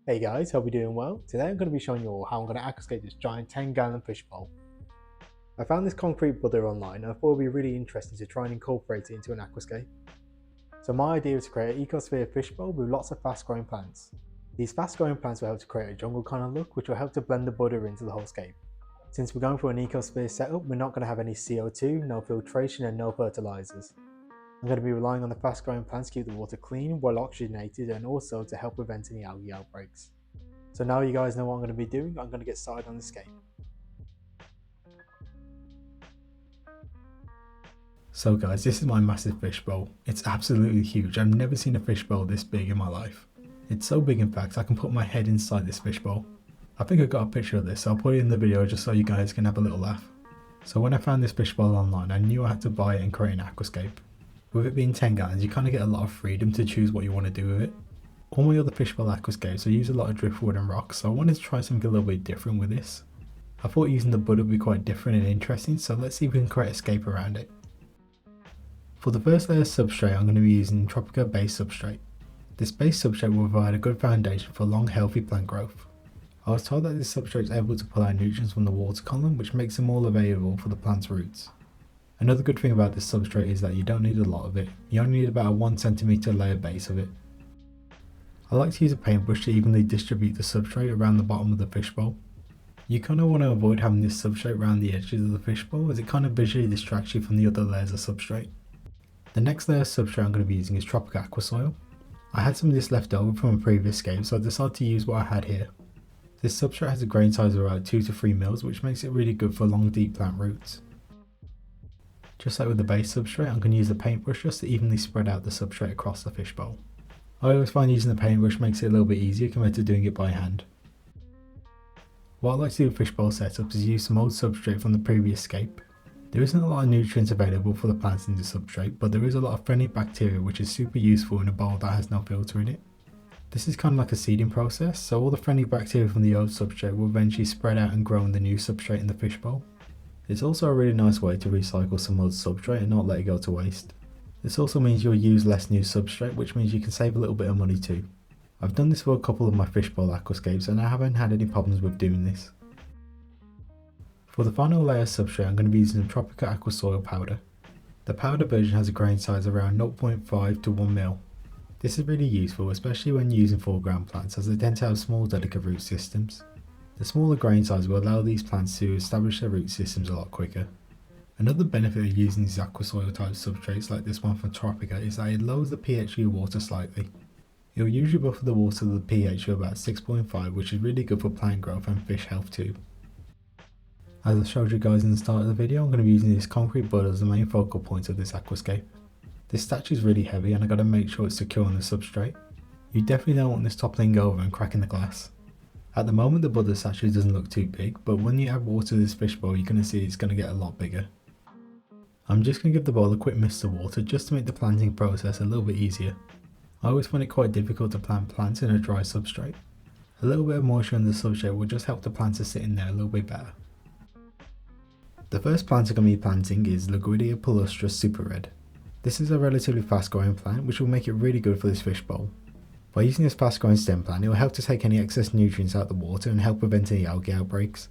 Hey guys, hope you're doing well. Today I'm going to be showing you all how I'm going to aquascape this giant 10-gallon fish bowl. I found this concrete Buddha online and I thought it would be really interesting to try and incorporate it into an aquascape. So my idea is to create an ecosphere fish bowl with lots of fast growing plants. These fast growing plants will help to create a jungle kind of look which will help to blend the Buddha into the whole scape. Since we're going for an ecosphere setup, we're not going to have any CO2, no filtration and no fertilizers. I'm going to be relying on the fast growing plants to keep the water clean, well oxygenated and also to help prevent any algae outbreaks. So now you guys know what I'm going to be doing, I'm going to get started on the scape. So guys, this is my massive fish bowl. It's absolutely huge. I've never seen a fish bowl this big in my life. It's so big in fact I can put my head inside this fish bowl. I think I got a picture of this, so I'll put it in the video just so you guys can have a little laugh. So when I found this fish bowl online, I knew I had to buy it and create an aquascape. With it being 10 gallons, you kind of get a lot of freedom to choose what you want to do with it. All my other fish bowl aquascapes I use a lot of driftwood and rocks, so I wanted to try something a little bit different with this. I thought using the Buddha would be quite different and interesting, so let's see if we can create a scape around it. For the first layer of substrate, I'm going to be using Tropica base substrate. This base substrate will provide a good foundation for long healthy plant growth. I was told that this substrate is able to pull out nutrients from the water column, which makes them all available for the plant's roots. Another good thing about this substrate is that you don't need a lot of it, you only need about a 1 cm layer base of it. I like to use a paintbrush to evenly distribute the substrate around the bottom of the fish bowl. You kind of want to avoid having this substrate around the edges of the fish bowl as it kind of visually distracts you from the other layers of substrate. The next layer of substrate I'm going to be using is Tropic Aqua Soil. I had some of this left over from a previous scape, so I decided to use what I had here. This substrate has a grain size of around 2 to 3 mils, which makes it really good for long deep plant roots. Just like with the base substrate, I'm going to use the paintbrush just to evenly spread out the substrate across the fish bowl. I always find using the paintbrush makes it a little bit easier compared to doing it by hand. What I like to do with fish bowl setups is use some old substrate from the previous scape. There isn't a lot of nutrients available for the plants in the substrate, but there is a lot of friendly bacteria which is super useful in a bowl that has no filter in it. This is kind of like a seeding process, so all the friendly bacteria from the old substrate will eventually spread out and grow in the new substrate in the fish bowl. It's also a really nice way to recycle some old substrate and not let it go to waste. This also means you'll use less new substrate, which means you can save a little bit of money too. I've done this for a couple of my fish bowl aquascapes and I haven't had any problems with doing this. For the final layer of substrate, I'm going to be using Tropica Aqua Soil powder. The powder version has a grain size around 0.5 to 1 mil. This is really useful, especially when using foreground plants as they tend to have small delicate root systems. The smaller grain size will allow these plants to establish their root systems a lot quicker. Another benefit of using these aqua soil type substrates like this one from Tropica is that it lowers the pH of your water slightly. It will usually buffer the water to the pH of about 6.5, which is really good for plant growth and fish health too. As I showed you guys in the start of the video, I'm going to be using this concrete Buddha as the main focal point of this aquascape. This statue is really heavy and I got to make sure it's secure on the substrate. You definitely don't want this toppling over and cracking the glass. At the moment the Buddha statue doesn't look too big, but when you add water to this fish bowl you're going to see it's going to get a lot bigger. I'm just going to give the bowl a quick mist of water just to make the planting process a little bit easier. I always find it quite difficult to plant plants in a dry substrate. A little bit of moisture in the substrate will just help the plants to sit in there a little bit better. The first plant I'm going to be planting is Luguidia palustra super red. This is a relatively fast growing plant which will make it really good for this fish bowl. By using this fast growing stem plant it will help to take any excess nutrients out of the water and help prevent any algae outbreaks.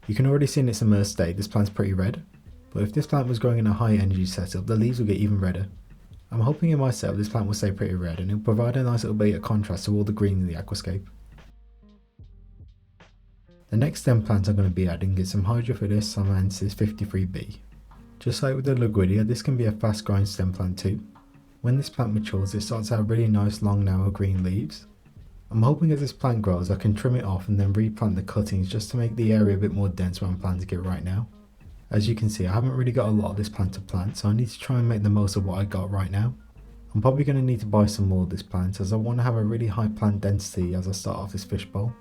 You can already see in its immersed state this plant's pretty red, but if this plant was growing in a high energy setup the leaves will get even redder. I'm hoping in my setup this plant will stay pretty red and it will provide a nice little bit of contrast to all the green in the aquascape. The next stem plant I'm going to be adding is some Hydrophilus salmensis 53B. Just like with the Luguidia, this can be a fast growing stem plant too. When this plant matures it starts to have really nice long narrow green leaves. I'm hoping as this plant grows I can trim it off and then replant the cuttings just to make the area a bit more dense where I'm planting it right now. As you can see I haven't really got a lot of this plant to plant, so I need to try and make the most of what I got right now. I'm probably going to need to buy some more of this plant as I want to have a really high plant density as I start off this fish bowl.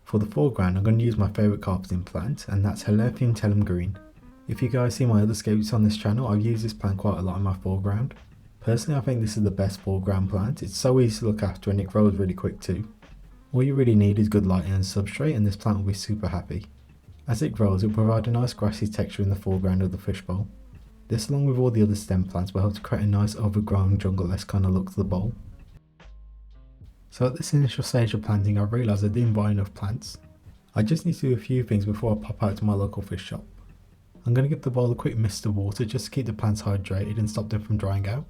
For the foreground I'm going to use my favourite carpeting plant, and that's Helerthium tellum green. If you guys see my other scapes on this channel I've used this plant quite a lot in my foreground. Personally I think this is the best foreground plant, it's so easy to look after and it grows really quick too. All you really need is good lighting and substrate and this plant will be super happy. As it grows it will provide a nice grassy texture in the foreground of the fish bowl. This along with all the other stem plants will help to create a nice overgrown jungle-esque kind of look to the bowl. So at this initial stage of planting I realised I didn't buy enough plants. I just need to do a few things before I pop out to my local fish shop. I'm going to give the bowl a quick mist of water just to keep the plants hydrated and stop them from drying out.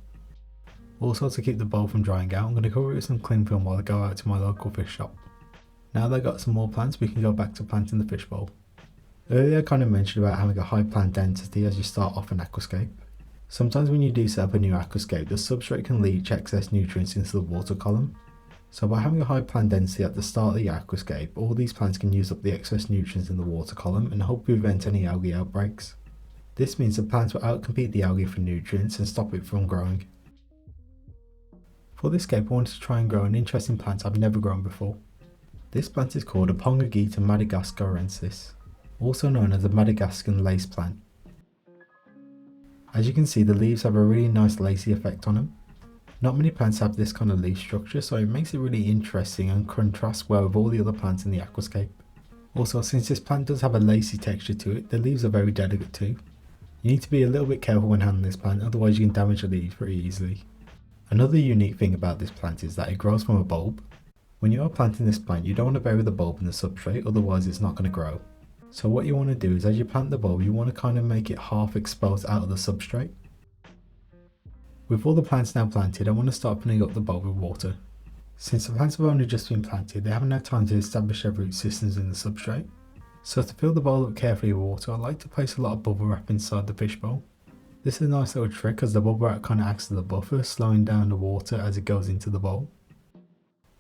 Also, to keep the bowl from drying out, I'm going to cover it with some cling film while I go out to my local fish shop. Now that I've got some more plants, we can go back to planting the fish bowl. Earlier I kind of mentioned about having a high plant density as you start off an aquascape. Sometimes when you do set up a new aquascape, the substrate can leach excess nutrients into the water column. So by having a high plant density at the start of the aquascape, all these plants can use up the excess nutrients in the water column and help prevent any algae outbreaks. This means the plants will outcompete the algae for nutrients and stop it from growing. For this scape I wanted to try and grow an interesting plant I've never grown before. This plant is called Apongagita madagascarensis, also known as the Madagascan lace plant. As you can see, the leaves have a really nice lacy effect on them. Not many plants have this kind of leaf structure, so it makes it really interesting and contrasts well with all the other plants in the aquascape. Also, since this plant does have a lacy texture to it, the leaves are very delicate too. You need to be a little bit careful when handling this plant, otherwise you can damage the leaves pretty easily. Another unique thing about this plant is that it grows from a bulb. When you are planting this plant, you don't want to bury the bulb in the substrate, otherwise it's not going to grow. So what you want to do is as you plant the bulb, you want to kind of make it half exposed out of the substrate. With all the plants now planted, I want to start filling up the bulb with water. Since the plants have only just been planted, they haven't had time to establish their root systems in the substrate. So to fill the bowl up carefully with water, I like to place a lot of bubble wrap inside the fish bowl. This is a nice little trick as the bubble wrap kind of acts as a buffer, slowing down the water as it goes into the bowl.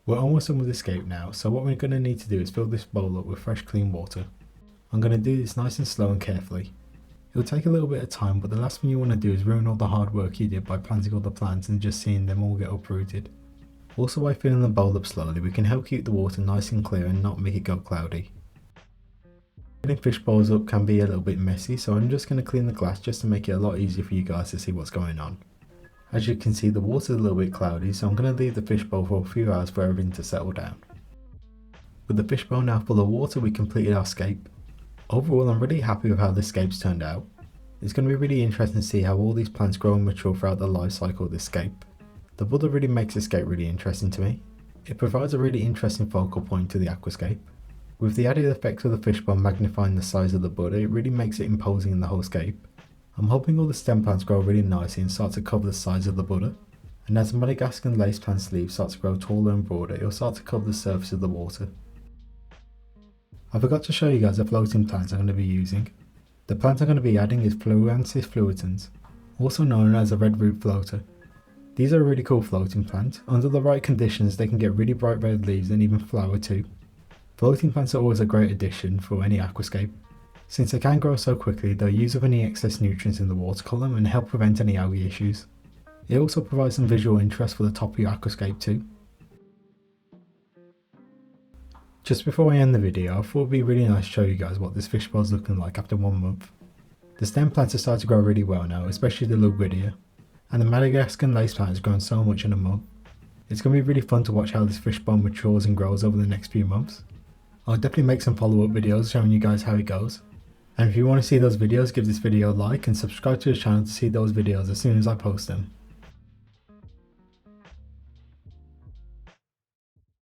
We're almost done with the scape now, so what we're going to need to do is fill this bowl up with fresh clean water. I'm going to do this nice and slow and carefully. It'll take a little bit of time, but the last thing you want to do is ruin all the hard work you did by planting all the plants and just seeing them all get uprooted. Also, by filling the bowl up slowly, we can help keep the water nice and clear and not make it go cloudy. Filling fish bowls up can be a little bit messy, so I'm just going to clean the glass just to make it a lot easier for you guys to see what's going on. As you can see, the water's a little bit cloudy, so I'm going to leave the fish bowl for a few hours for everything to settle down. With the fish bowl now full of water, we completed our scape. Overall, I'm really happy with how this scape's turned out. It's going to be really interesting to see how all these plants grow and mature throughout the life cycle of this scape. The Buddha really makes this scape really interesting to me. It provides a really interesting focal point to the aquascape. With the added effects of the fish bowl magnifying the size of the Buddha, it really makes it imposing in the whole scape. I'm hoping all the stem plants grow really nicely and start to cover the size of the Buddha. And as the Madagascan lace plant's leaves start to grow taller and broader, it will start to cover the surface of the water. I forgot to show you guys the floating plants I'm going to be using. The plant I'm going to be adding is Fluensis fluitans, also known as a red root floater. These are a really cool floating plant. Under the right conditions they can get really bright red leaves and even flower too. Floating plants are always a great addition for any aquascape. Since they can grow so quickly, they'll use up any excess nutrients in the water column and help prevent any algae issues. It also provides some visual interest for the top of your aquascape too. Just before I end the video, I thought it would be really nice to show you guys what this fish bowl is looking like after 1 month. The stem plants are starting to grow really well now, especially the Lubridia, and the Madagascan lace plant has grown so much in a month. It's going to be really fun to watch how this fish bowl matures and grows over the next few months. I'll definitely make some follow-up videos showing you guys how it goes. And if you want to see those videos, give this video a like and subscribe to the channel to see those videos as soon as I post them.